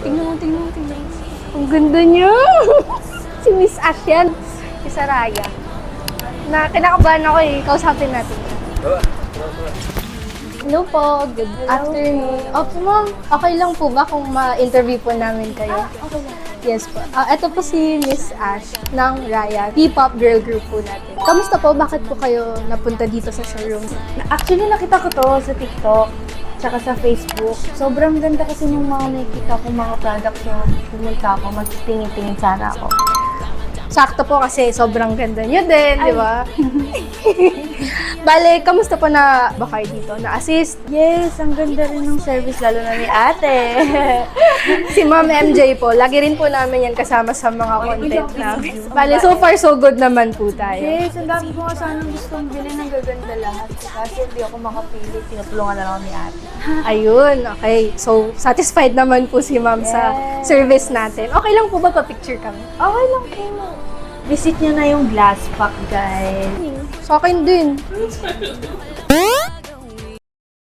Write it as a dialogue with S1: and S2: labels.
S1: Tingnan mo. Ang ganda niya! Si Miss Ash yan. Si Saraya. Kinakabahan ako eh. Kausapin natin. Hello po. Good afternoon. Opo ma'am, okay lang po ba kung ma-interview po namin kayo?
S2: Okay lang.
S1: Yes po. Ito po si Miss Ash ng Raya, P-pop girl group po natin. Kamusta po? Bakit po kayo napunta dito sa showroom?
S2: Actually, nakita ko to sa TikTok, tsaka sa Facebook. Sobrang ganda kasi yung mga nakikita kong mga products yung pumunta ako, magtingin-tingin sana ako.
S1: Sakto po kasi sobrang ganda niyo din, di ba? Bale, kamusta po na ba kayo dito? Na-assist?
S2: Yes, ang ganda rin ng service, lalo na ni ate.
S1: Si Ma'am MJ po, lagi rin po namin yan kasama sa mga content namin. Bale, so far so good naman po tayo.
S2: Yes, ang dami ko nga sanang gustong bilhin ng gaganda lahat. Kasi hindi ako makapili, tinutulungan na lang ako ni ate.
S1: Ayun, okay. So, satisfied naman po si Ma'am sa
S2: Yes.
S1: service natin. Okay lang po ba pa-picture kami?
S2: Okay lang po. Visit nyo na yung glass pack, guys.
S1: Sa akin din.